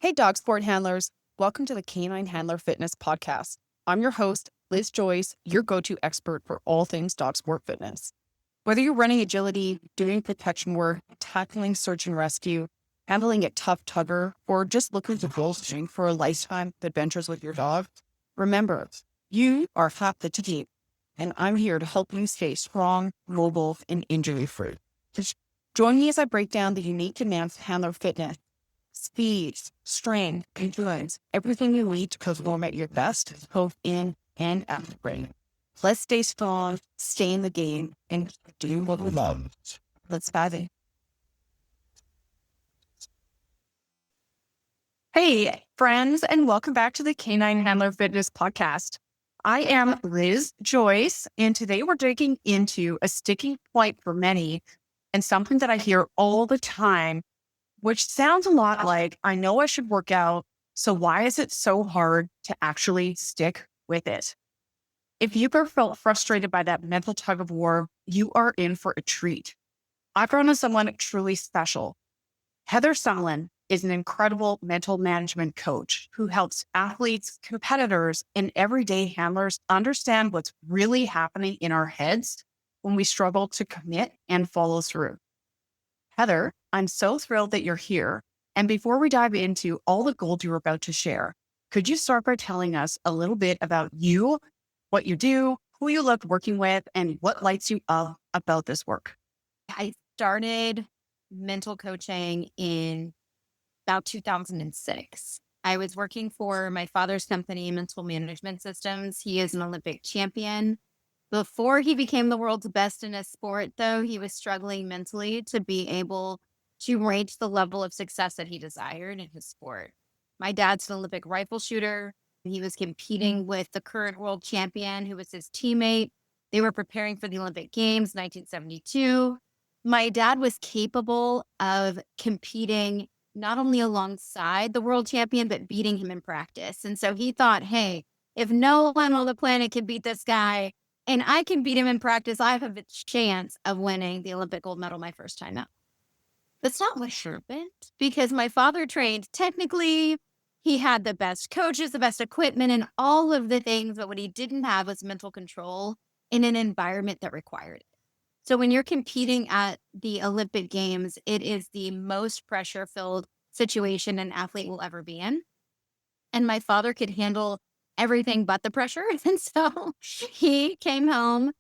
Hey, dog sport handlers. Welcome to the Canine Handler Fitness Podcast. I'm your host, Liz Joyce, your go-to expert for all things dog sport fitness. Whether you're running agility, doing protection work, tackling search and rescue, handling a tough tugger, or just looking to build strength for a lifetime of adventures with your dog, remember, you are half the team, and I'm here to help you stay strong, mobile, and injury-free. Just join me as I break down the unique demands of handler fitness: speed, strength, endurance, everything you need to perform at your best, both in and out of the ring. Let's stay strong, stay in the game, and do what we love. Let's dive in. Hey, friends, and welcome back to the Canine Handler Fitness Podcast. I am Liz Joyce, and today we're digging into a sticking point for many and something that I hear all the time, which sounds a lot like, I know I should work out, so why is it so hard to actually stick with it? If you've ever felt frustrated by that mental tug of war, you are in for a treat. I've run into someone truly special. Heather Sumlin is an incredible mental management coach who helps athletes, competitors, and everyday handlers understand what's really happening in our heads when we struggle to commit and follow through. Heather, I'm so thrilled that you're here. And before we dive into all the gold you're about to share, could you start by telling us a little bit about you, what you do, who you love working with, and what lights you up about this work? I started mental coaching in about 2006. I was working for my father's company, Mental Management Systems. He is an Olympic champion. Before he became the world's best in a sport, though, he was struggling mentally to be able to reach the level of success that he desired in his sport. My dad's an Olympic rifle shooter. He was competing with the current world champion, who was his teammate. They were preparing for the Olympic Games, 1972. My dad was capable of competing not only alongside the world champion, but beating him in practice. And so he thought, hey, if no one on the planet can beat this guy and I can beat him in practice, I have a chance of winning the Olympic gold medal my first time out. That's not what happened because my father trained technically. He had the best coaches, the best equipment, and all of the things. But what he didn't have was mental control in an environment that required it. So when you're competing at the Olympic Games, it is the most pressure filled situation an athlete will ever be in. And my father could handle everything but the pressure. And so he came home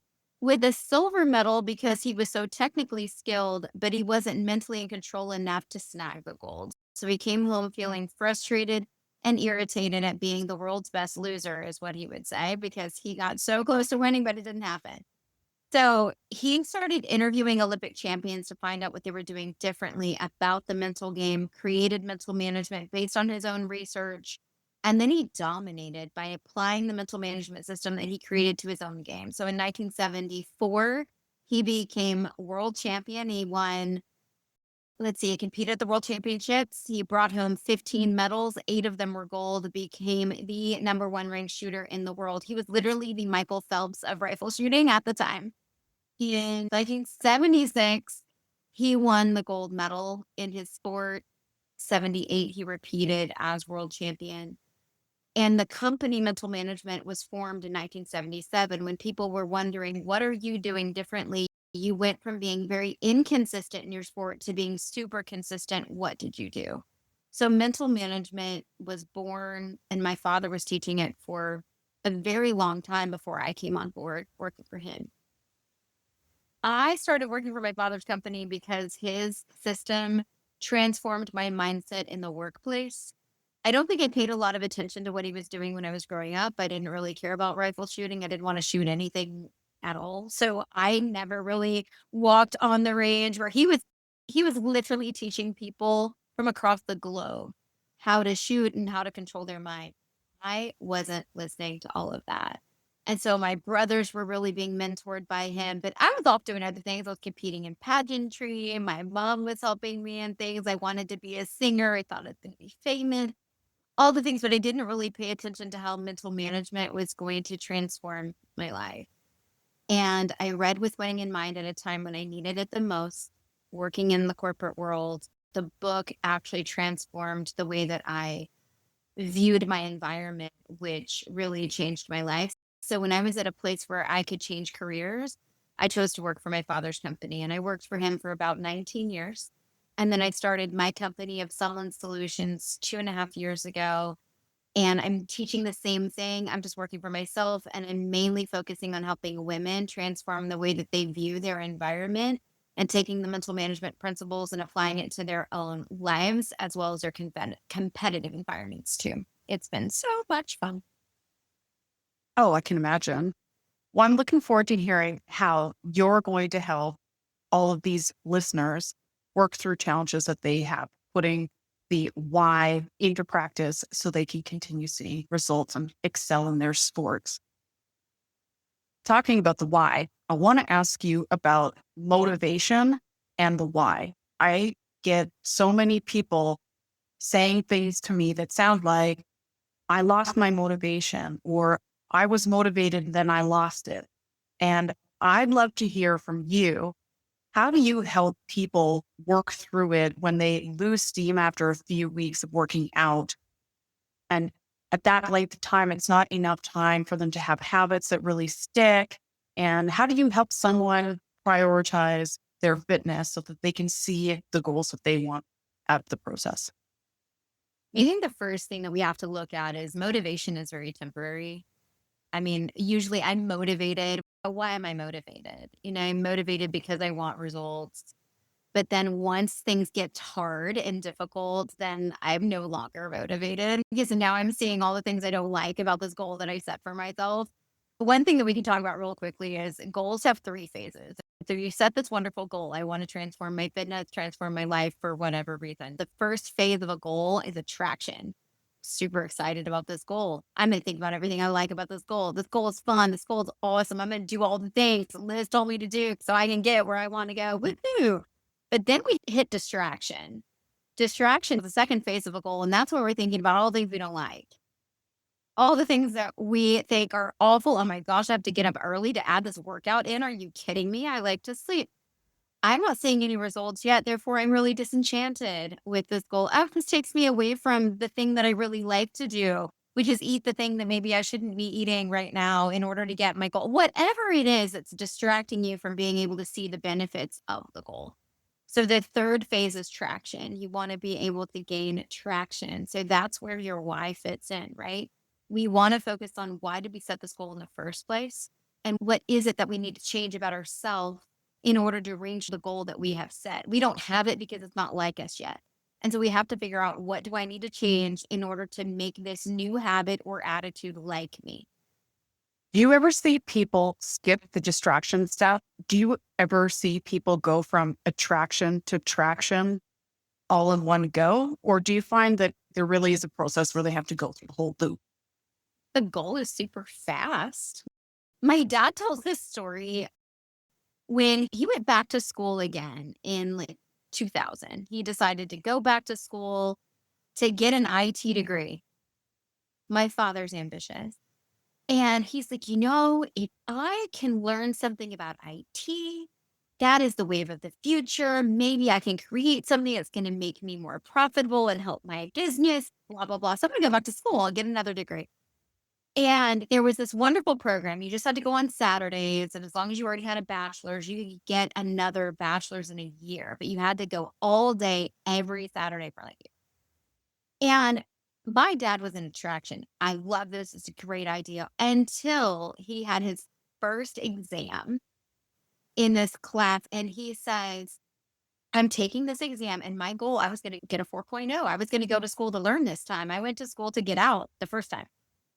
with a silver medal because he was so technically skilled, but he wasn't mentally in control enough to snag the gold. So he came home feeling frustrated and irritated at being the world's best loser, is what he would say, because he got so close to winning, but it didn't happen. So he started interviewing Olympic champions to find out what they were doing differently about the mental game, created mental management based on his own research. And then he dominated by applying the mental management system that he created to his own game. So in 1974, he became world champion. He won, let's see, he competed at the world championships. He brought home 15 medals, 8 of them were gold, became the number one ranked shooter in the world. He was literally the Michael Phelps of rifle shooting at the time. In 1976, he won the gold medal in his sport. 78, he repeated as world champion. And the company Mental Management was formed in 1977 when people were wondering, what are you doing differently? You went from being very inconsistent in your sport to being super consistent. What did you do? So mental management was born, and my father was teaching it for a very long time before I came on board working for him. I started working for my father's company because his system transformed my mindset in the workplace. I don't think I paid a lot of attention to what he was doing when I was growing up. I didn't really care about rifle shooting. I didn't want to shoot anything at all. So I never really walked on the range where he was literally teaching people from across the globe how to shoot and how to control their mind. I wasn't listening to all of that. And so my brothers were really being mentored by him, but I was off doing other things. I was competing in pageantry. My mom was helping me in things. I wanted to be a singer. I thought I was going to be famous, all the things, but I didn't really pay attention to how mental management was going to transform my life. And I read with winning in mind at a time when I needed it the most, working in the corporate world. The book actually transformed the way that I viewed my environment, which really changed my life. So when I was at a place where I could change careers, I chose to work for my father's company, and I worked for him for about 19 years. And then I started my company of Sumlin Solutions 2.5 years ago. And I'm teaching the same thing. I'm just working for myself, and I'm mainly focusing on helping women transform the way that they view their environment and taking the mental management principles and applying it to their own lives as well as their competitive environments too. It's been so much fun. Oh, I can imagine. Well, I'm looking forward to hearing how you're going to help all of these listeners work through challenges that they have, putting the why into practice so they can continue seeing results and excel in their sports. Talking about the why, I want to ask you about motivation and the why. I get so many people saying things to me that sound like, I lost my motivation, or I was motivated and then I lost it. And I'd love to hear from you. How do you help people work through it when they lose steam after a few weeks of working out? And at that length of time, it's not enough time for them to have habits that really stick. And how do you help someone prioritize their fitness so that they can see the goals that they want out of the process? I think the first thing that we have to look at is motivation is very temporary. I mean, usually I'm motivated. But why am I motivated? I'm motivated because I want results. But then once things get hard and difficult, then I'm no longer motivated because now I'm seeing all the things I don't like about this goal that I set for myself. One thing that we can talk about real quickly is goals have three phases. So you set this wonderful goal. I want to transform my fitness, transform my life for whatever reason. The first phase of a goal is attraction. Super excited about this goal. I'm going to think about everything I like about this goal. This goal is fun. This goal is awesome. I'm going to do all the things Liz told me to do so I can get where I want to go. Woohoo! But then we hit distraction. Distraction is the second phase of a goal, and that's where we're thinking about all the things we don't like. All the things that we think are awful. Oh my gosh, I have to get up early to add this workout in. Are you kidding me? I like to sleep. I'm not seeing any results yet. Therefore, I'm really disenchanted with this goal. Oh, this takes me away from the thing that I really like to do, which is eat the thing that maybe I shouldn't be eating right now in order to get my goal. Whatever it is that's distracting you from being able to see the benefits of the goal. So the third phase is traction. You want to be able to gain traction. So that's where your why fits in, right? We want to focus on why did we set this goal in the first place? And what is it that we need to change about ourselves in order to reach the goal that we have set? We don't have it because it's not like us yet. And so we have to figure out, what do I need to change in order to make this new habit or attitude like me? Do you ever see people skip the distraction step? Do you ever see people go from attraction to traction all in one go? Or do you find that there really is a process where they have to go through the whole loop? The goal is super fast. My dad tells this story when he went back to school again in like 2000. He decided to go back to school to get an IT degree. My father's ambitious. And he's like, if I can learn something about IT, that is the wave of the future. Maybe I can create something that's going to make me more profitable and help my business, blah, blah, blah. So I'm going to go back to school and get another degree. And there was this wonderful program. You just had to go on Saturdays. And as long as you already had a bachelor's, you could get another bachelor's in a year. But you had to go all day, every Saturday for like a year. And my dad was an attraction. I love this. It's a great idea. Until he had his first exam in this class. And he says, I'm taking this exam. And my goal, I was going to get a 4.0. I was going to go to school to learn this time. I went to school to get out the first time.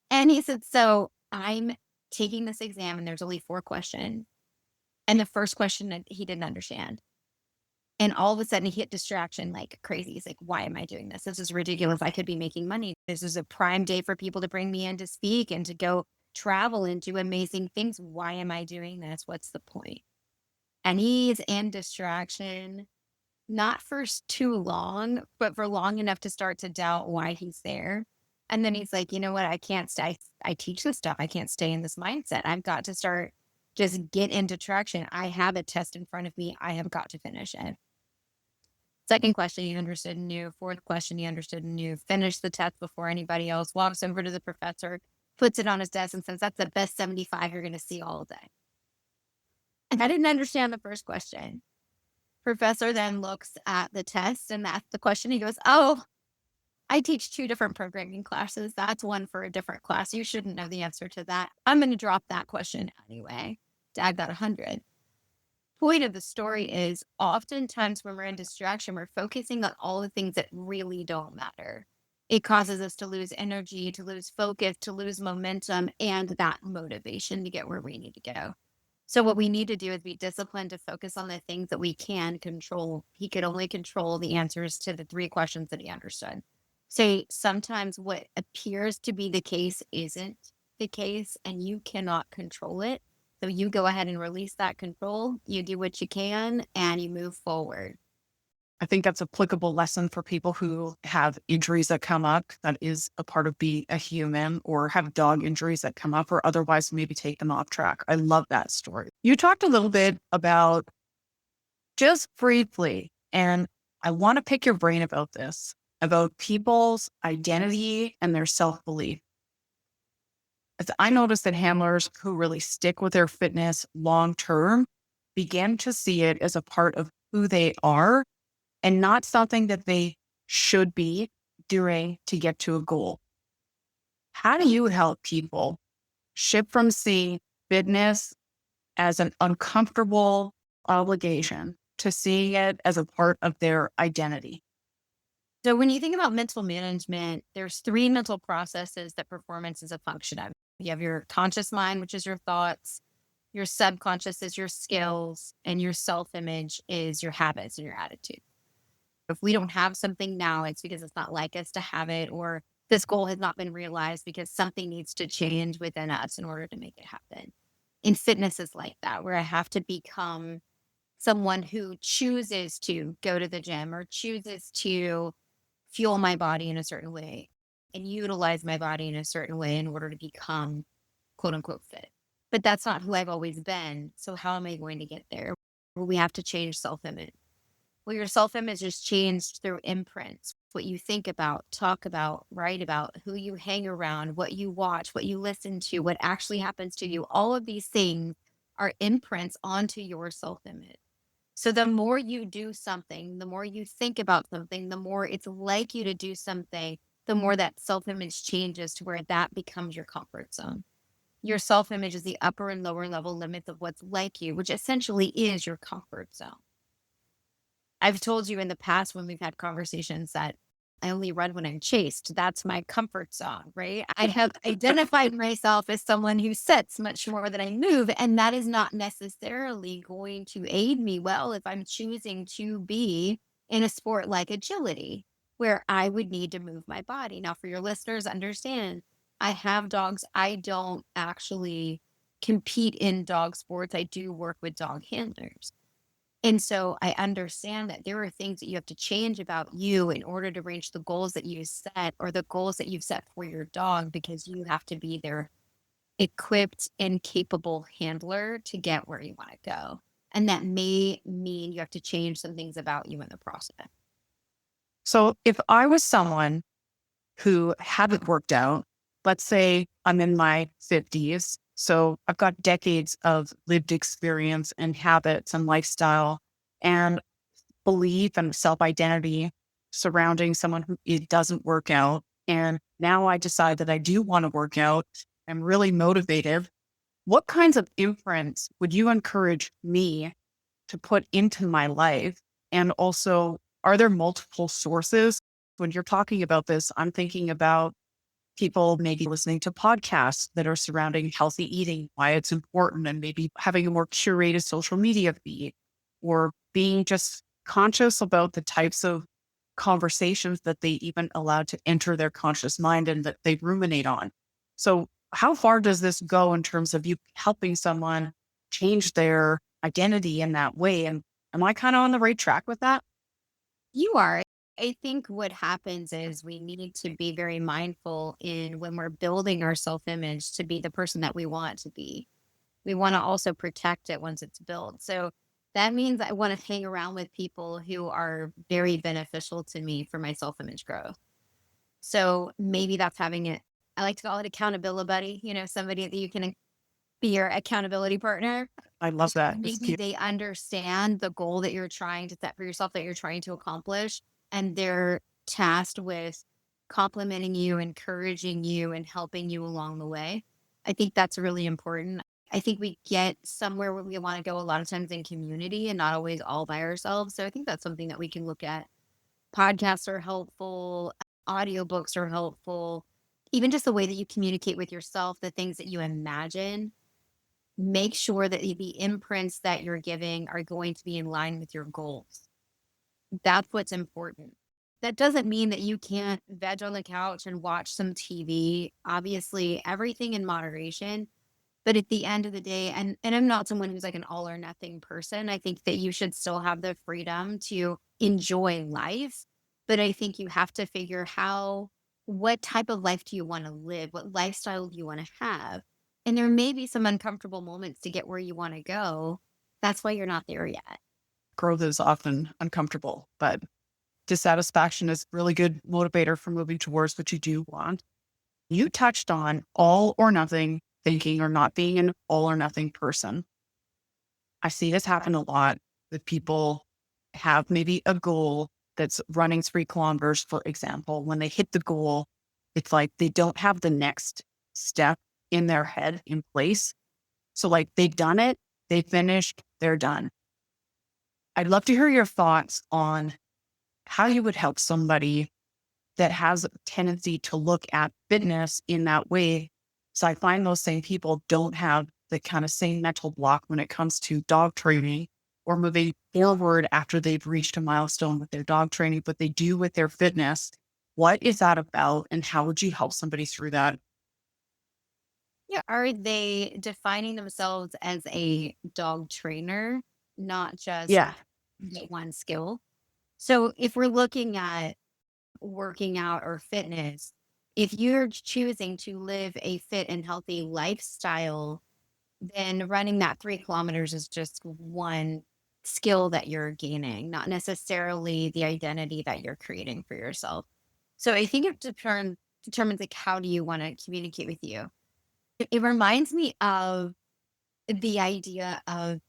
And he said, so I'm taking this exam and there's only 4 questions. And the first question that he didn't understand. And all of a sudden he hit distraction like crazy. He's like, why am I doing this? This is ridiculous. I could be making money. This is a prime day for people to bring me in to speak and to go travel and do amazing things. Why am I doing this? What's the point? And he's in distraction, not for too long, but for long enough to start to doubt why he's there. And then he's like, you know what? I can't stay. I teach this stuff. I can't stay in this mindset. I've got to start, just get into traction. I have a test in front of me. I have got to finish it. Second question, he understood and knew. Fourth question, he understood and knew. Finished the test before anybody else, walks over to the professor, puts it on his desk and says, "That's the best 75 you're going to see all day." And I didn't understand the first question. Professor then looks at the test and that's the question. He goes, "Oh, I teach two different programming classes. That's one for a different class. You shouldn't know the answer to that. I'm going to drop that question anyway." Dad got 100. Point of the story is oftentimes when we're in distraction, we're focusing on all the things that really don't matter. It causes us to lose energy, to lose focus, to lose momentum, and that motivation to get where we need to go. So, what we need to do is be disciplined to focus on the things that we can control. He could only control the answers to the three questions that he understood. So, sometimes what appears to be the case isn't the case, and you cannot control it. So you go ahead and release that control, you do what you can, and you move forward. I think that's applicable lesson for people who have injuries that come up. That is a part of being a human, or have dog injuries that come up, or otherwise maybe take them off track. I love that story. You talked a little bit about, just briefly, and I want to pick your brain about this, about people's identity and their self-belief. As I noticed that handlers who really stick with their fitness long term begin to see it as a part of who they are and not something that they should be doing to get to a goal. How do you help people shift from seeing fitness as an uncomfortable obligation to seeing it as a part of their identity? So when you think about mental management, there's three mental processes that performance is a function of. You have your conscious mind, which is your thoughts, your subconscious is your skills, and your self-image is your habits and your attitude. If we don't have something now, it's because it's not like us to have it, or this goal has not been realized because something needs to change within us in order to make it happen. And fitness is like that, where I have to become someone who chooses to go to the gym or chooses to fuel my body in a certain way and utilize my body in a certain way in order to become quote unquote fit. But that's not who I've always been. So how am I going to get there? Well, we have to change self-image. Well, your self-image is changed through imprints. What you think about, talk about, write about, who you hang around, what you watch, what you listen to, what actually happens to you. All of these things are imprints onto your self-image. So the more you do something, the more you think about something, the more it's like you to do something, the more that self-image changes to where that becomes your comfort zone. Your self-image is the upper and lower level limits of what's like you, which essentially is your comfort zone. I've told you in the past when we've had conversations that I only run when I'm chased. That's my comfort zone, right? I have identified myself as someone who sits much more than I move. And that is not necessarily going to aid me well if I'm choosing to be in a sport like agility, where I would need to move my body. Now, for your listeners, understand I have dogs. I don't actually compete in dog sports. I do work with dog handlers. And so I understand that there are things that you have to change about you in order to reach the goals that you set or the goals that you've set for your dog, because you have to be their equipped and capable handler to get where you want to go. And that may mean you have to change some things about you in the process. So, if I was someone who haven't worked out, let's say I'm in my 50s, so I've got decades of lived experience and habits and lifestyle and belief and self identity surrounding someone who it doesn't work out. And now I decide that I do want to work out. I'm really motivated. What kinds of imprints would you encourage me to put into my life? And also, are there multiple sources? When you're talking about this, I'm thinking about people maybe listening to podcasts that are surrounding healthy eating, why it's important, and maybe having a more curated social media feed, or being just conscious about the types of conversations that they even allow to enter their conscious mind and that they ruminate on. So, how far does this go in terms of you helping someone change their identity in that way? And am I kind of on the right track with that? You are. I think what happens is we need to be very mindful in when we're building our self image to be the person that we want to be. We want to also protect it once it's built. So That means I want to hang around with people who are very beneficial to me for my self-image growth. So maybe that's having it. I like to call it accountability buddy, somebody that you can be your accountability partner. I love that. It's Maybe cute. they understand the goal that you're trying to set for yourself, that you're trying to accomplish, and they're tasked with complimenting you, encouraging you, and helping you along the way. I think that's really important. I think we get somewhere where we want to go a lot of times in community and not always all by ourselves. So I think that's something that we can look at. Podcasts are helpful, audiobooks are helpful, even just the way that you communicate with yourself, the things that you imagine. Make sure that the imprints that you're giving are going to be in line with your goals. That's what's important. That doesn't mean that you can't veg on the couch and watch some TV. Obviously, everything in moderation. But at the end of the day, and I'm not someone who's like an all or nothing person. I think that you should still have the freedom to enjoy life. But I think you have to figure what type of life do you want to live? What lifestyle do you want to have? And there may be some uncomfortable moments to get where you want to go. That's why you're not there yet. Growth is often uncomfortable, but dissatisfaction is really good motivator for moving towards what you do want. You touched on all or nothing thinking or not being an all or nothing person. I see this happen a lot with people have maybe a goal that's running 3 kilometers, for example. When they hit the goal, it's like they don't have the next step in their head in place. So, like, they've done it, they finished, they're done. I'd love to hear your thoughts on how you would help somebody that has a tendency to look at fitness in that way. So I find those same people don't have the kind of same mental block when it comes to dog training or moving forward after they've reached a milestone with their dog training, but they do with their fitness. What is that about? And how would you help somebody through that? Yeah. Are they defining themselves as a dog trainer, not just Yeah. get one skill? So if we're looking at working out or fitness, if you're choosing to live a fit and healthy lifestyle, then running that 3 kilometers is just one skill that you're gaining, not necessarily the identity that you're creating for yourself. So I think it determines like how do you want to communicate with you. It reminds me of the idea of,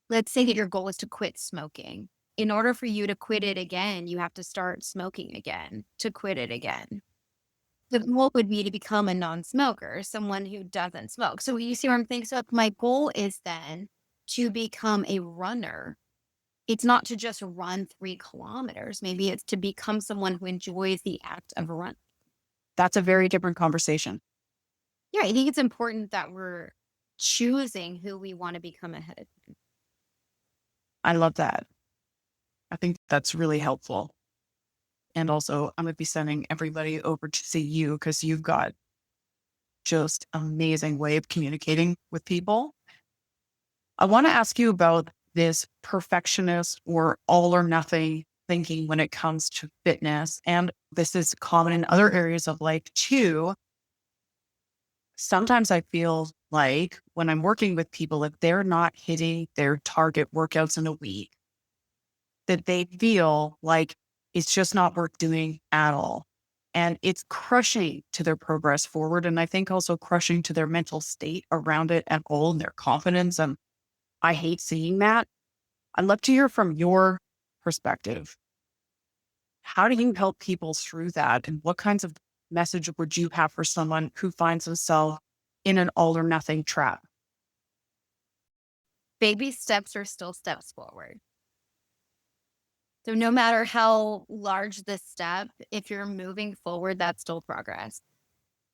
let's say that your goal is to quit smoking. In order for you to quit it again, you have to start smoking again to quit it again. The goal would be to become a non-smoker, someone who doesn't smoke. So you see where I'm thinking? So if my goal is then to become a runner, it's not to just run 3 kilometers. Maybe it's to become someone who enjoys the act of running. That's a very different conversation. Yeah, I think it's important that we're choosing who we want to become ahead of time. I love that. I think that's really helpful. And also, I'm going to be sending everybody over to see you because you've got just amazing way of communicating with people. I want to ask you about this perfectionist or all or nothing thinking when it comes to fitness. And this is common in other areas of life too. Sometimes I feel like when I'm working with people, if they're not hitting their target workouts in a week, that they feel like it's just not worth doing at all. And it's crushing to their progress forward. And I think also crushing to their mental state around it at all and their confidence. And I hate seeing that. I'd love to hear from your perspective. How do you help people through that? And what kinds of message would you have for someone who finds themselves in an all or nothing trap? Baby steps are still steps forward. So no matter how large the step, if you're moving forward, that's still progress.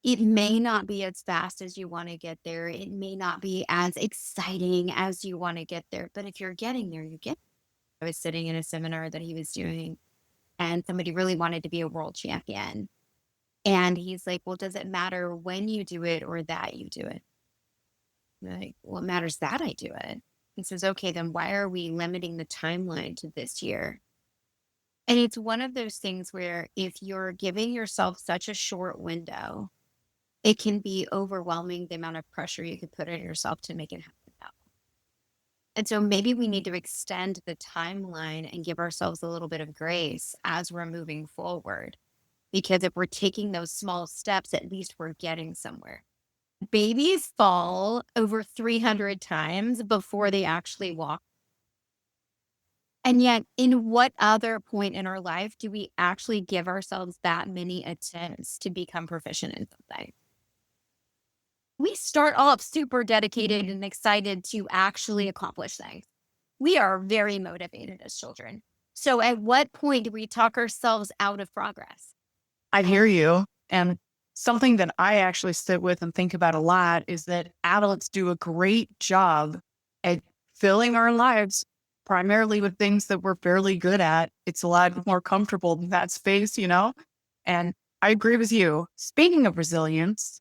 It may not be as fast as you want to get there. It may not be as exciting as you want to get there. But if you're getting there, you get. I was sitting in a seminar that he was doing, and somebody really wanted to be a world champion. And he's like, well, does it matter when you do it or that you do it? I'm like, well, it matters that I do it. He says, okay, then why are we limiting the timeline to this year? And it's one of those things where if you're giving yourself such a short window, it can be overwhelming the amount of pressure you could put on yourself to make it happen now. And so maybe we need to extend the timeline and give ourselves a little bit of grace as we're moving forward. Because if we're taking those small steps, at least we're getting somewhere. Babies fall over 300 times before they actually walk. And yet, in what other point in our life do we actually give ourselves that many attempts to become proficient in something? We start off super dedicated and excited to actually accomplish things. We are very motivated as children. So, at what point do we talk ourselves out of progress? I hear you. And something that I actually sit with and think about a lot is that adults do a great job at filling our lives primarily with things that we're fairly good at. It's a lot more comfortable in that space. And I agree with you. Speaking of resilience,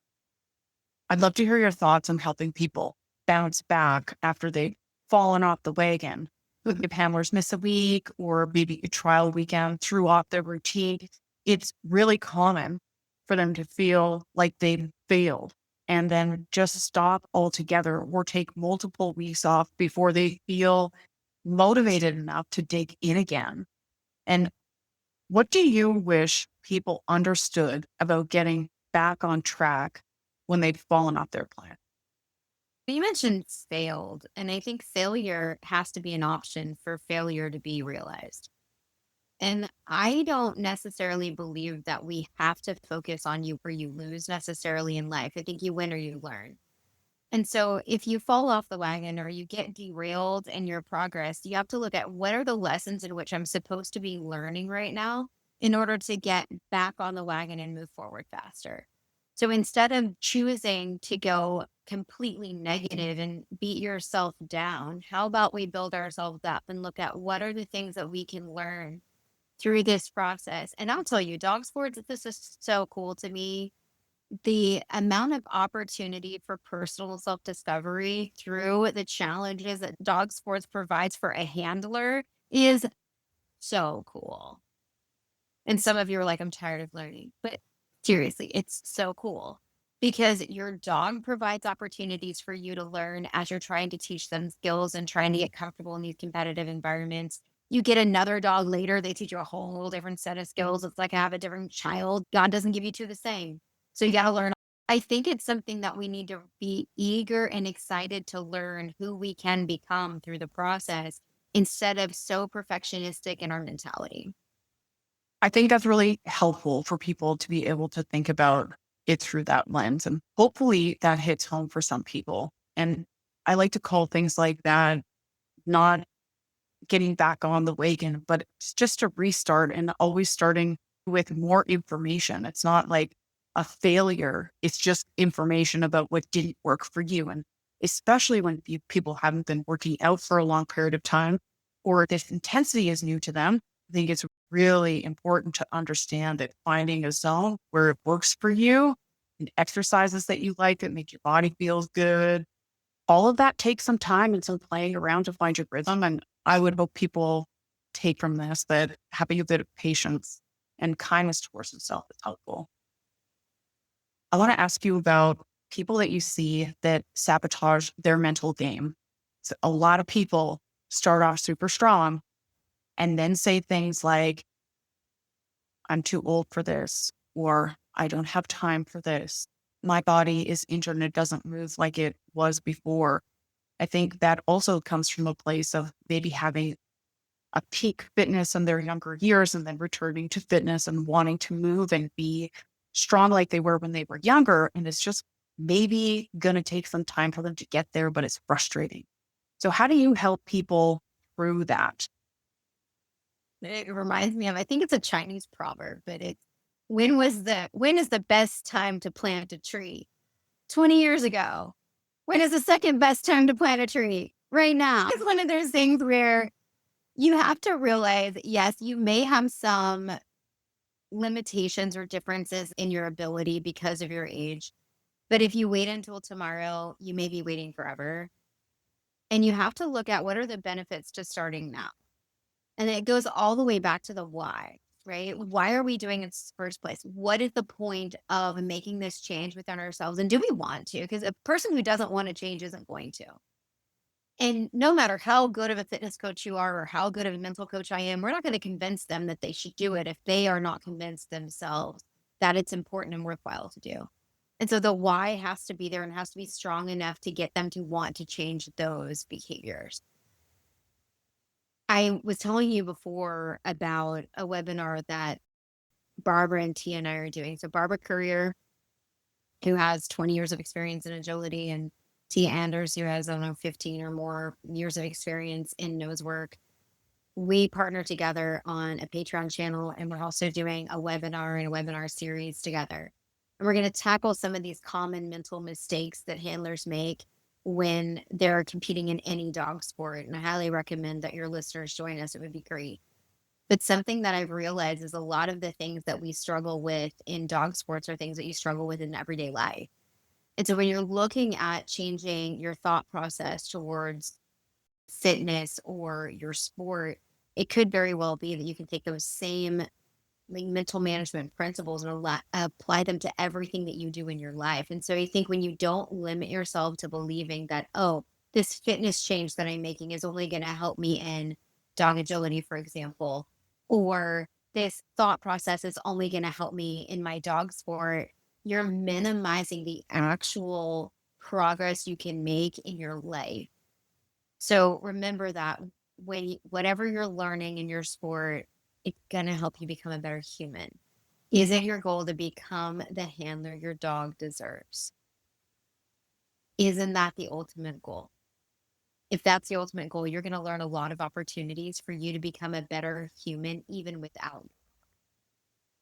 I'd love to hear your thoughts on helping people bounce back after they've fallen off the wagon. If handlers miss a week or maybe a trial weekend threw off their routine, it's really common for them to feel like they've failed and then just stop altogether or take multiple weeks off before they feel motivated enough to dig in again. And what do you wish people understood about getting back on track when they've fallen off their plan? You mentioned failed, and I think failure has to be an option for failure to be realized. And I don't necessarily believe that we have to focus on you where you lose necessarily in life. I think you win or you learn. And so if you fall off the wagon or you get derailed in your progress, you have to look at what are the lessons in which I'm supposed to be learning right now in order to get back on the wagon and move forward faster. So instead of choosing to go completely negative and beat yourself down, how about we build ourselves up and look at what are the things that we can learn through this process? And I'll tell you, dog sports, this is so cool to me. The amount of opportunity for personal self-discovery through the challenges that dog sports provides for a handler is so cool. And some of you are like, I'm tired of learning. But seriously, it's so cool because your dog provides opportunities for you to learn as you're trying to teach them skills and trying to get comfortable in these competitive environments. You get another dog later, they teach you a whole different set of skills. It's like I have a different child. God doesn't give you two the same. So you got to learn. I think it's something that we need to be eager and excited to learn who we can become through the process instead of so perfectionistic in our mentality. I think that's really helpful for people to be able to think about it through that lens. And hopefully that hits home for some people. And I like to call things like that not getting back on the wagon, but it's just a restart and always starting with more information. It's not like a failure. It's just information about what didn't work for you. And especially when people haven't been working out for a long period of time or this intensity is new to them, I think it's really important to understand that finding a zone where it works for you and exercises that you like that make your body feel good, all of that takes some time and some playing around to find your rhythm. And I would hope people take from this that having a bit of patience and kindness towards themselves is helpful. I want to ask you about people that you see that sabotage their mental game. So a lot of people start off super strong and then say things like, I'm too old for this, or I don't have time for this. My body is injured and it doesn't move like it was before. I think that also comes from a place of maybe having a peak fitness in their younger years and then returning to fitness and wanting to move and be strong like they were when they were younger. And it's just maybe going to take some time for them to get there, but it's frustrating. So, how do you help people through that? It reminds me of, I think it's a Chinese proverb, but it's when is the best time to plant a tree? 20 years ago. When is the second best time to plant a tree? Right now. It's one of those things where you have to realize, yes, you may have some limitations or differences in your ability because of your age. But if you wait until tomorrow, you may be waiting forever. And you have to look at what are the benefits to starting now. And it goes all the way back to the why, right? Why are we doing it in the first place? What is the point of making this change within ourselves? And do we want to? Because a person who doesn't want to change isn't going to. And no matter how good of a fitness coach you are or how good of a mental coach I am, we're not going to convince them that they should do it if they are not convinced themselves that it's important and worthwhile to do. And so the why has to be there and has to be strong enough to get them to want to change those behaviors. I was telling you before about a webinar that Barbara and Tia and I are doing. So Barbara Courier, who has 20 years of experience in agility, and Tia Anders, who has, I don't know, 15 or more years of experience in nose work. We partner together on a Patreon channel, and we're also doing a webinar and a webinar series together. And we're going to tackle some of these common mental mistakes that handlers make when they're competing in any dog sport. And I highly recommend that your listeners join us. It would be great. But something that I've realized is a lot of the things that we struggle with in dog sports are things that you struggle with in everyday life. And so when you're looking at changing your thought process towards fitness or your sport, it could very well be that you can take those same like mental management principles and apply them to everything that you do in your life. And so I think when you don't limit yourself to believing that, oh, this fitness change that I'm making is only going to help me in dog agility, for example, or this thought process is only going to help me in my dog sport, you're minimizing the actual progress you can make in your life. So remember that whatever you're learning in your sport, it's gonna help you become a better human. Is it your goal to become the handler your dog deserves? Isn't that the ultimate goal? If that's the ultimate goal, you're gonna learn a lot of opportunities for you to become a better human, even without,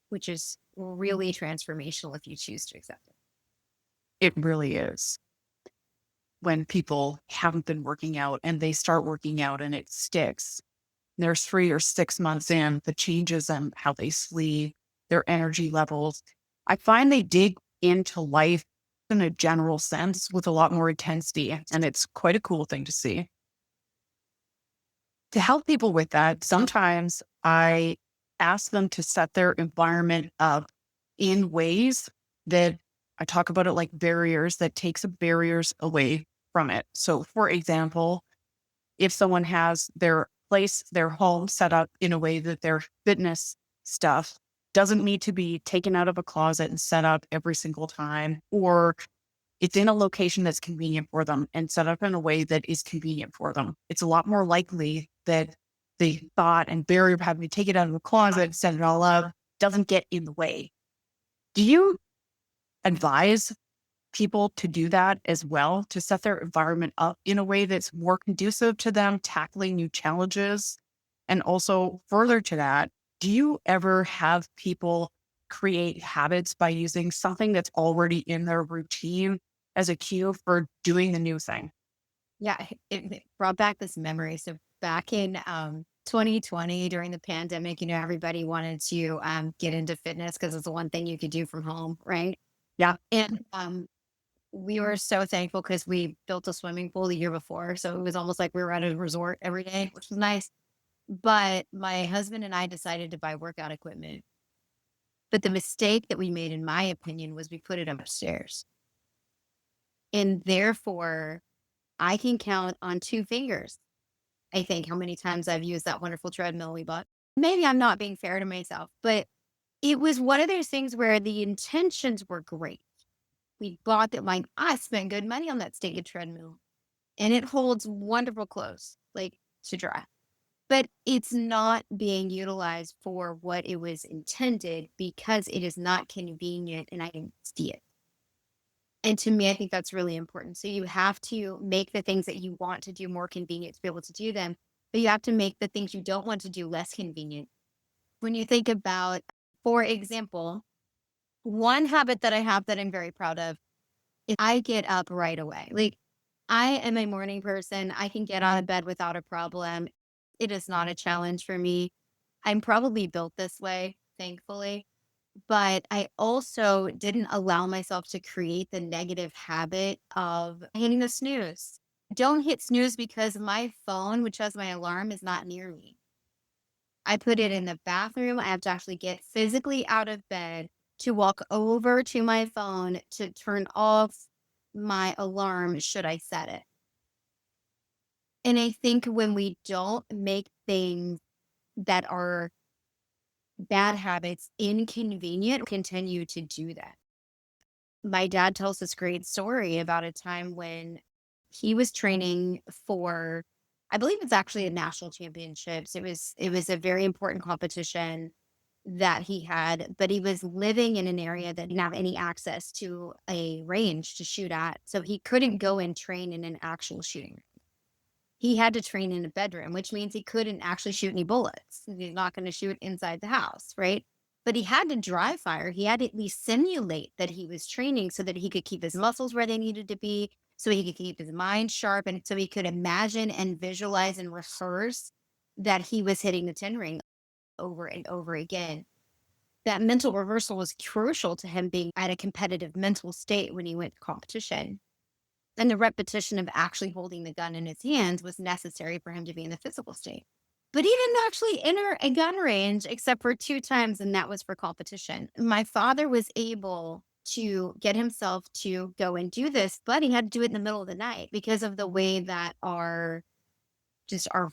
which is really transformational if you choose to accept it. It really is. When people haven't been working out and they start working out and it sticks, they're 3 or 6 months in, the changes in how they sleep, their energy levels. I find they dig into life in a general sense with a lot more intensity. And it's quite a cool thing to see. To help people with that, sometimes I ask them to set their environment up in ways that I talk about it like barriers that takes the barriers away from it. So, for example, if someone has their place, their home set up in a way that their fitness stuff doesn't need to be taken out of a closet and set up every single time, or it's in a location that's convenient for them and set up in a way that is convenient for them, it's a lot more likely that the thought and barrier of having to take it out of the closet, set it all up, doesn't get in the way. Do you advise people to do that as well, to set their environment up in a way that's more conducive to them tackling new challenges? And also, further to that, do you ever have people create habits by using something that's already in their routine as a cue for doing the new thing? Yeah, it brought back this memory. So back in 2020 during the pandemic, everybody wanted to get into fitness because it's the one thing you could do from home, right? Yeah. And we were so thankful because we built a swimming pool the year before. So it was almost like we were at a resort every day, which was nice. But my husband and I decided to buy workout equipment. But the mistake that we made, in my opinion, was we put it upstairs. And therefore, I can count on two fingers, I think, how many times I've used that wonderful treadmill we bought. Maybe I'm not being fair to myself, but it was one of those things where the intentions were great. We bought it like I spent good money on that stinking treadmill and it holds wonderful clothes, like to dry. But it's not being utilized for what it was intended because it is not convenient and I can see it. And to me, I think that's really important. So you have to make the things that you want to do more convenient to be able to do them, but you have to make the things you don't want to do less convenient. When you think about, for example, one habit that I have that I'm very proud of is I get up right away. Like I am a morning person. I can get out of bed without a problem. It is not a challenge for me. I'm probably built this way, thankfully. But I also didn't allow myself to create the negative habit of hitting the snooze. Don't hit snooze because my phone, which has my alarm, is not near me. I put it in the bathroom. I have to actually get physically out of bed to walk over to my phone to turn off my alarm should I set it. And I think when we don't make things that are bad habits inconvenient, continue to do that. My dad tells this great story about a time when he was training for, I believe it's actually a national championships. It was a very important competition that he had, but he was living in an area that didn't have any access to a range to shoot at. So he couldn't go and train in an actual shooting. He had to train in a bedroom, which means he couldn't actually shoot any bullets. He's not going to shoot inside the house, right? But he had to dry fire. He had to at least simulate that he was training so that he could keep his muscles where they needed to be, so he could keep his mind sharp, and so he could imagine and visualize and rehearse that he was hitting the 10 ring over and over again. That mental rehearsal was crucial to him being at a competitive mental state when he went to competition. And the repetition of actually holding the gun in his hands was necessary for him to be in the physical state. But he didn't actually enter a gun range except for 2 times, and that was for competition. My father was able to get himself to go and do this, but he had to do it in the middle of the night because of the way that our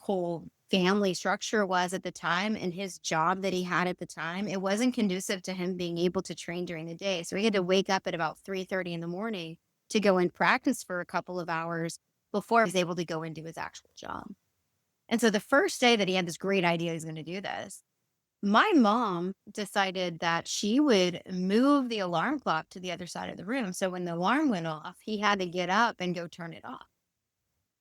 whole family structure was at the time, and his job that he had at the time, it wasn't conducive to him being able to train during the day. So he had to wake up at about 3:30 in the morning to go and practice for a couple of hours before he was able to go and do his actual job. And so the first day that he had this great idea he's going to do this, my mom decided that she would move the alarm clock to the other side of the room. So when the alarm went off, he had to get up and go turn it off.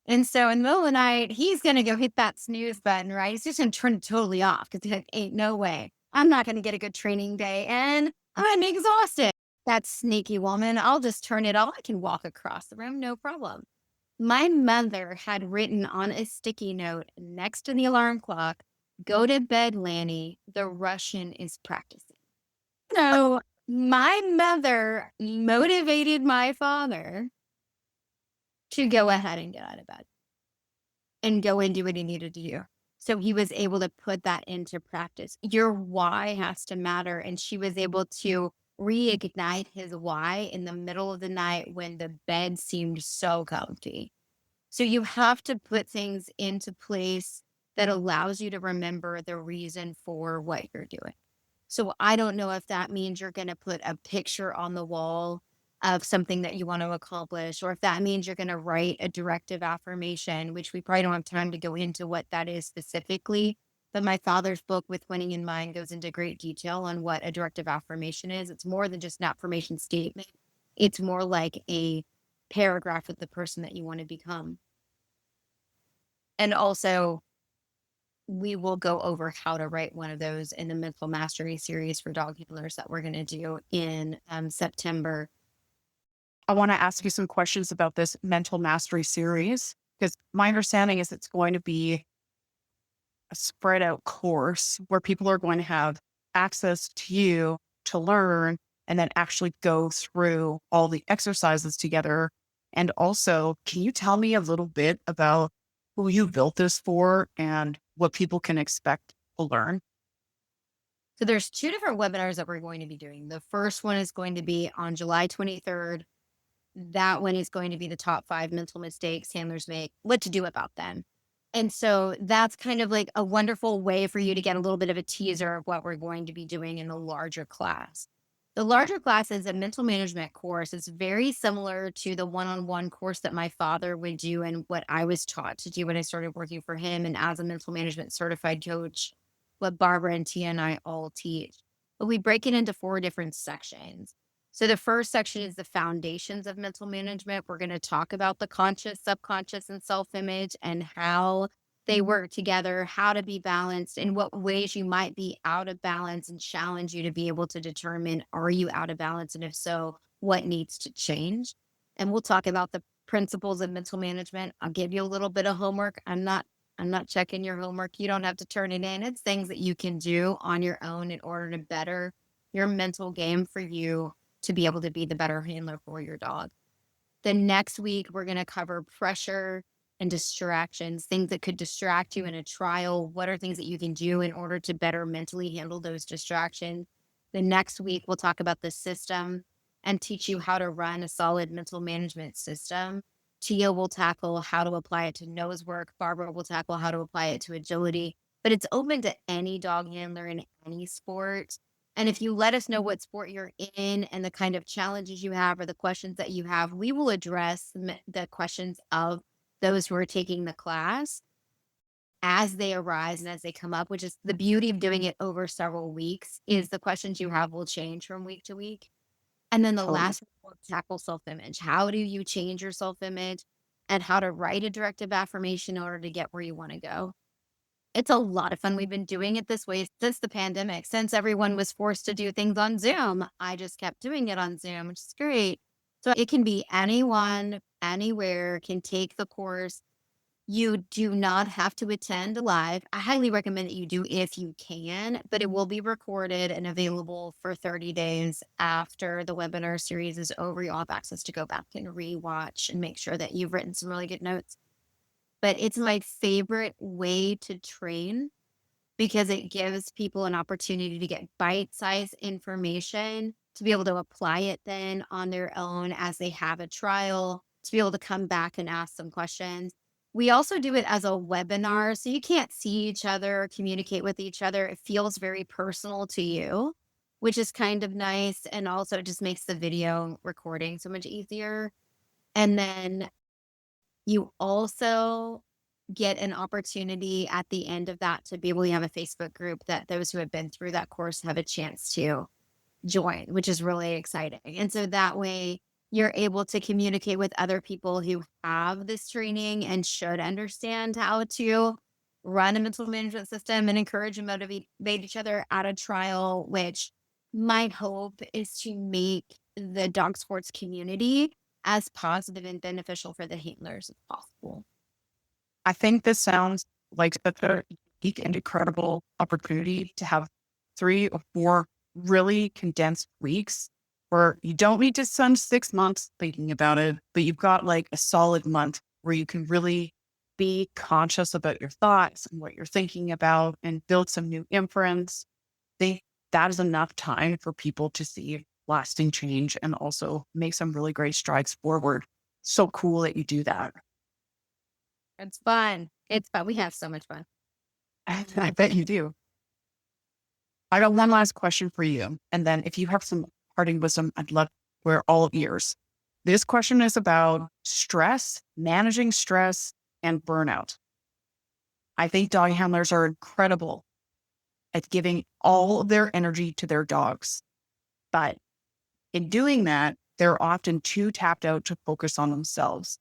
And so in the middle of the night, he's gonna go hit that snooze button, right? He's just gonna turn it totally off because he's like, ain't no way. I'm not gonna get a good training day and I'm exhausted. That sneaky woman. I'll just turn it off. I can walk across the room, no problem. My mother had written on a sticky note next to the alarm clock, go to bed, Lanny. The Russian is practicing. So my mother motivated my father to go ahead and get out of bed and go and do what he needed to do. So he was able to put that into practice. Your why has to matter. And she was able to reignite his why in the middle of the night when the bed seemed so comfy. So you have to put things into place that allows you to remember the reason for what you're doing. So I don't know if that means you're going to put a picture on the wall of something that you want to accomplish, or if that means you're going to write a directive affirmation, which we probably don't have time to go into what that is specifically. But my father's book, With Winning in Mind, goes into great detail on what a directive affirmation is. It's more than just an affirmation statement, it's more like a paragraph of the person that you want to become. And also, we will go over how to write one of those in the mental mastery series for dog handlers that we're going to do in September. I want to ask you some questions about this mental mastery series because my understanding is it's going to be a spread out course where people are going to have access to you to learn and then actually go through all the exercises together. And also, can you tell me a little bit about who you built this for and what people can expect to learn? So there's 2 different webinars that we're going to be doing. The first one is going to be on July 23rd. That one is going to be the top 5 mental mistakes handlers make, what to do about them. And so that's kind of like a wonderful way for you to get a little bit of a teaser of what we're going to be doing in the larger class. The larger class is a mental management course. It's very similar to the one-on-one course that my father would do and what I was taught to do when I started working for him and as a mental management certified coach, what Barbara and Tia and I all teach. But we break it into 4 different sections. So the first section is the foundations of mental management. We're going to talk about the conscious, subconscious, and self-image and how they work together, how to be balanced, in what ways you might be out of balance, and challenge you to be able to determine, are you out of balance? And if so, what needs to change? And we'll talk about the principles of mental management. I'll give you a little bit of homework. I'm not checking your homework. You don't have to turn it in. It's things that you can do on your own in order to better your mental game for you to be able to be the better handler for your dog. The next week, we're going to cover pressure and distractions, things that could distract you in a trial. What are things that you can do in order to better mentally handle those distractions? The next week, we'll talk about the system and teach you how to run a solid mental management system. Tia will tackle how to apply it to nose work. Barbara will tackle how to apply it to agility. But it's open to any dog handler in any sport. And if you let us know what sport you're in and the kind of challenges you have or the questions that you have, we will address the questions of those who are taking the class as they arise and as they come up, which is the beauty of doing it over several weeks, is the questions you have will change from week to week. And then the Totally. last one, tackle self-image. How do you change your self-image and how to write a directive affirmation in order to get where you want to go? It's a lot of fun. We've been doing it this way since the pandemic, since everyone was forced to do things on Zoom. I just kept doing it on Zoom, which is great. So it can be anyone, anywhere can take the course. You do not have to attend live. I highly recommend that you do if you can, but it will be recorded and available for 30 days after the webinar series is over. You'll have access to go back and rewatch and make sure that you've written some really good notes. But it's my favorite way to train because it gives people an opportunity to get bite-sized information, to be able to apply it then on their own as they have a trial, to be able to come back and ask some questions. We also do it as a webinar, so you can't see each other, communicate with each other. It feels very personal to you, which is kind of nice, and also it just makes the video recording so much easier. And then you also get an opportunity at the end of that to be able to have a Facebook group that those who have been through that course have a chance to join, which is really exciting. And so that way you're able to communicate with other people who have this training and should understand how to run a mental management system and encourage and motivate each other at a trial, which my hope is to make the dog sports community as positive and beneficial for the handlers as possible. I think this sounds like such a unique and incredible opportunity to have 3 or 4 really condensed weeks where you don't need to spend 6 months thinking about it, but you've got like a solid month where you can really be conscious about your thoughts and what you're thinking about and build some new inference. Think that is enough time for people to see lasting change and also make some really great strides forward. So cool that you do that. It's fun. It's fun. We have so much fun. I bet you do. I got one last question for you. And then if you have some parting wisdom, I'd love, we're all ears. This question is about stress, managing stress and burnout. I think dog handlers are incredible at giving all of their energy to their dogs. But in doing that, they're often too tapped out to focus on themselves.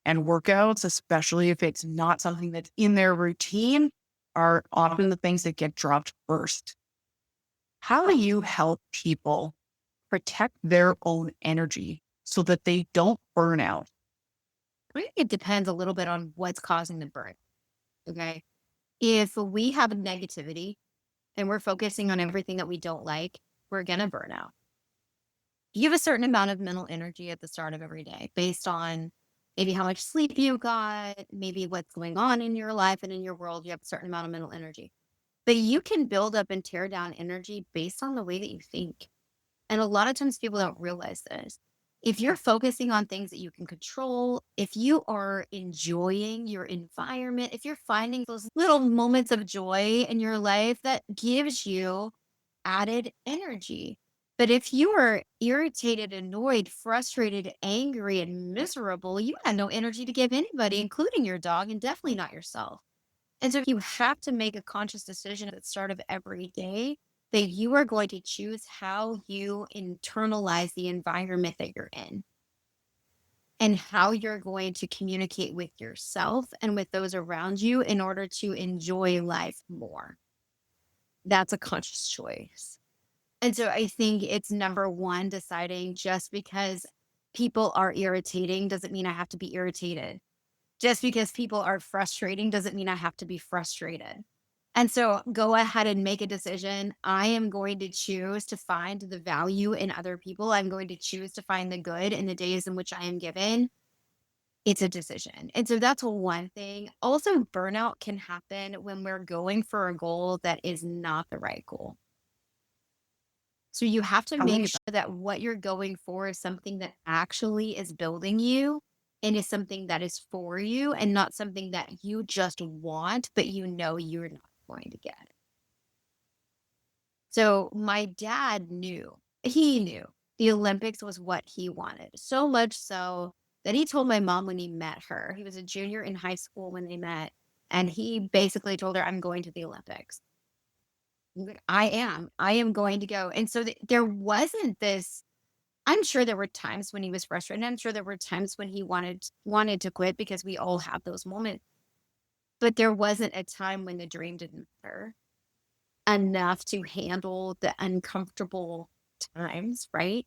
And workouts, especially if it's not something that's in their routine, are often the things that get dropped first. How do you help people protect their own energy so that they don't burn out? I think it depends a little bit on what's causing the burn. Okay. If we have negativity and we're focusing on everything that we don't like, we're going to burn out. You have a certain amount of mental energy at the start of every day based on maybe how much sleep you got, maybe what's going on in your life and in your world. You have a certain amount of mental energy, but you can build up and tear down energy based on the way that you think. And a lot of times people don't realize this. If you're focusing on things that you can control, if you are enjoying your environment, if you're finding those little moments of joy in your life, that gives you added energy. But if you are irritated, annoyed, frustrated, angry, and miserable, you have no energy to give anybody, including your dog, and definitely not yourself. And so you have to make a conscious decision at the start of every day that you are going to choose how you internalize the environment that you're in and how you're going to communicate with yourself and with those around you in order to enjoy life more. That's a conscious choice. And so I think it's number one, deciding just because people are irritating doesn't mean I have to be irritated. Just because people are frustrating doesn't mean I have to be frustrated. And so go ahead and make a decision. I am going to choose to find the value in other people. I'm going to choose to find the good in the days in which I am given. It's a decision. And so that's one thing. Also, burnout can happen when we're going for a goal that is not the right goal. So you have to Tell me make sure that what you're going for is something that actually is building you and is something that is for you and not something that you just want, but you know you're not going to get. So my dad knew, he knew the Olympics was what he wanted. So much so that he told my mom when he met her, he was a junior in high school when they met, and he basically told her, I'm going to the Olympics. He's like, I am going to go. And so there wasn't this. I'm sure there were times when he was frustrated. I'm sure there were times when he wanted to quit because we all have those moments. But there wasn't a time when the dream didn't matter enough to handle the uncomfortable times, right?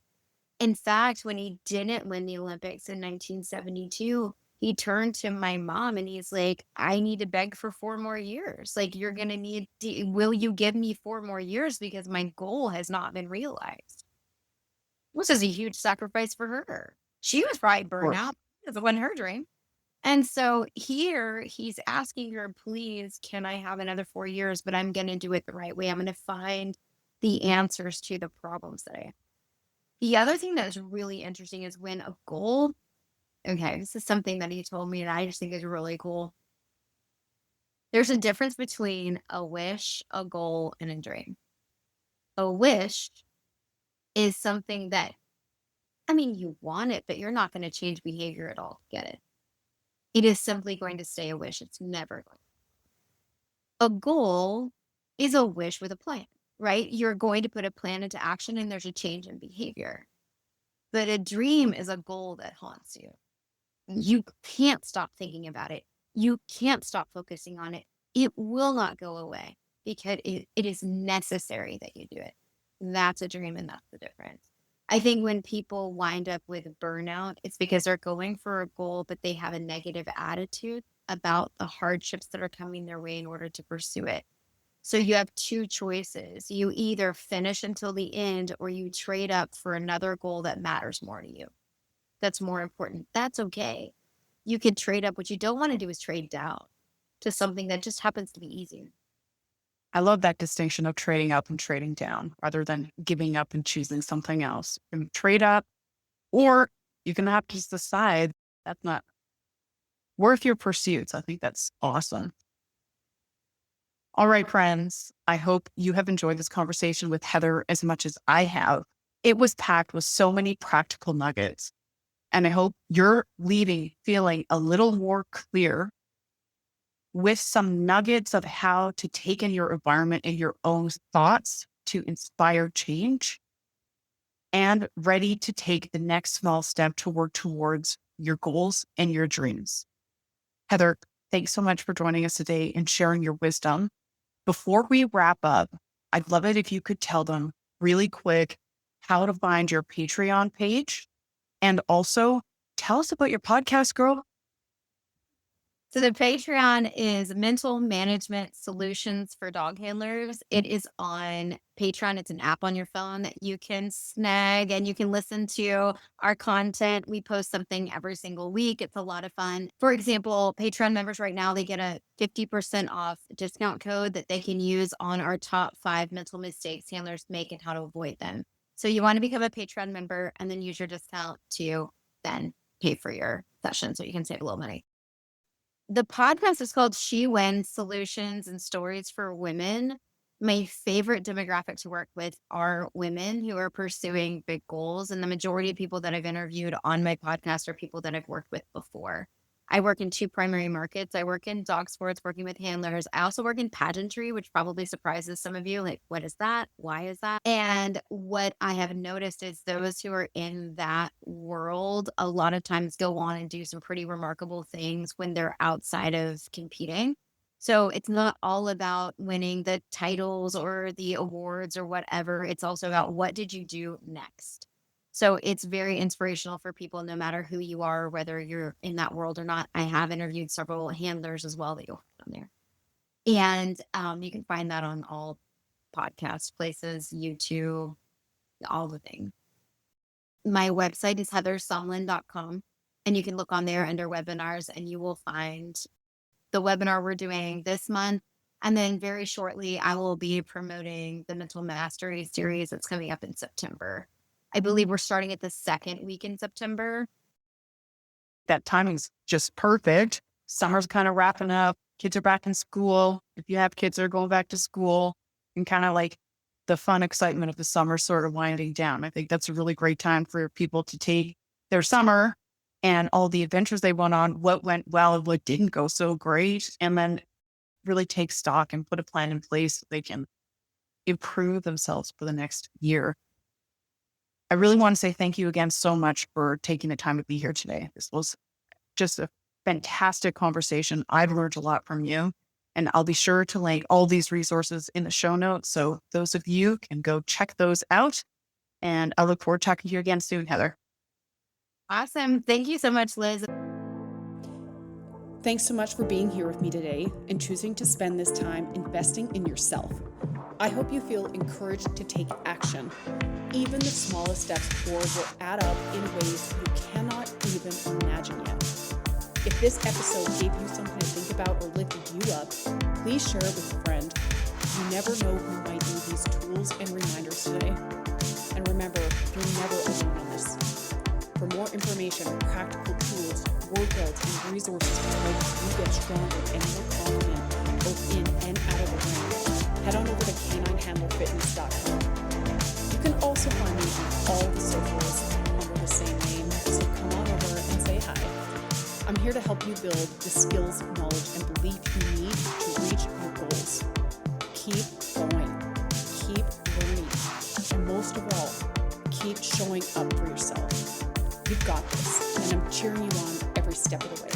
In fact, when he didn't win the Olympics in 1972, he turned to my mom and he's like, I need to beg for 4 more years. Like, you're going to will you give me 4 more years? Because my goal has not been realized. This is a huge sacrifice for her. She was probably burnt Or out. It wasn't her dream. And so here he's asking her, please, can I have another 4 years? But I'm going to do it the right way. I'm going to find the answers to the problems that I have. The other thing that's really interesting is when a goal, okay, this is something that he told me and I just think is really cool. There's a difference between a wish, a goal, and a dream. A wish is something that, I mean, you want it, but you're not going to change behavior at all to get it. It is simply going to stay a wish. It's never going. A goal is a wish with a plan, right? You're going to put a plan into action and there's a change in behavior. But a dream is a goal that haunts you. You can't stop thinking about it. You can't stop focusing on it. It will not go away because it is necessary that you do it. That's a dream and that's the difference. I think when people wind up with burnout, it's because they're going for a goal, but they have a negative attitude about the hardships that are coming their way in order to pursue it. So you have two choices. You either finish until the end or you trade up for another goal that matters more to you. That's more important. That's okay. You can trade up. What you don't want to do is trade down to something that just happens to be easier. I love that distinction of trading up and trading down rather than giving up and choosing something else. You can trade up, or you can have to just decide that's not worth your pursuits. I think that's awesome. All right, friends. I hope you have enjoyed this conversation with Heather as much as I have. It was packed with so many practical nuggets. And I hope you're leaving feeling a little more clear with some nuggets of how to take in your environment and your own thoughts to inspire change and ready to take the next small step to work towards your goals and your dreams. Heather, thanks so much for joining us today and sharing your wisdom. Before we wrap up, I'd love it if you could tell them really quick how to find your Patreon page and also tell us about your podcast, girl. So the Patreon is Mental Management Solutions for Dog Handlers. It is on Patreon. It's an app on your phone that you can snag and you can listen to our content. We post something every single week. It's a lot of fun. For example, Patreon members right now, they get a 50% off discount code that they can use on our top 5 mental mistakes handlers make and how to avoid them. So you want to become a Patreon member and then use your discount to then pay for your session so you can save a little money. The podcast is called She Wins Solutions and Stories for Women. My favorite demographic to work with are women who are pursuing big goals. And the majority of people that I've interviewed on my podcast are people that I've worked with before. I work in 2 primary markets. I work in dog sports, working with handlers. I also work in pageantry, which probably surprises some of you. Like, what is that? Why is that? And what I have noticed is those who are in that world a lot of times go on and do some pretty remarkable things when they're outside of competing. So it's not all about winning the titles or the awards or whatever. It's also about what did you do next? So it's very inspirational for people, no matter who you are, whether you're in that world or not. I have interviewed several handlers as well that you'll find on there. And you can find that on all podcast places, YouTube, all the things. My website is heathersumlin.com. And you can look on there under webinars and you will find the webinar we're doing this month. And then very shortly, I will be promoting the Mental Mastery series that's coming up in September. I believe we're starting at the second week in September. that timing's just perfect. Summer's kind of wrapping up. Kids are back in school. If you have kids that are going back to school, and kind of like the fun excitement of the summer sort of winding down. I think that's a really great time for people to take their summer and all the adventures they went on, what went well and what didn't go so great, and then really take stock and put a plan in place so they can improve themselves for the next year. I really want to say thank you again so much for taking the time to be here today. This was just a fantastic conversation. I've learned a lot from you, and I'll be sure to link all these resources in the show notes. So those of you can go check those out. And I look forward to talking to you again soon, Heather. Awesome. Thank you so much, Liz. Thanks so much for being here with me today and choosing to spend this time investing in yourself. I hope you feel encouraged to take action. Even the smallest steps forward will add up in ways you cannot even imagine yet. If this episode gave you something to think about or lifted you up, please share it with a friend. You never know who might need these tools and reminders today. And remember, you're never alone on this. For more information, practical tools, workouts, and resources to help you get stronger and more confident both in and out of the ring, head on over to caninehandlerfitness.com. You can also find me on all the socials under the same name, so come on over and say hi. I'm here to help you build the skills, knowledge, and belief you need to reach your goals. Keep going, keep learning, and most of all, keep showing up for yourself. You've got this, and I'm cheering you on every step of the way.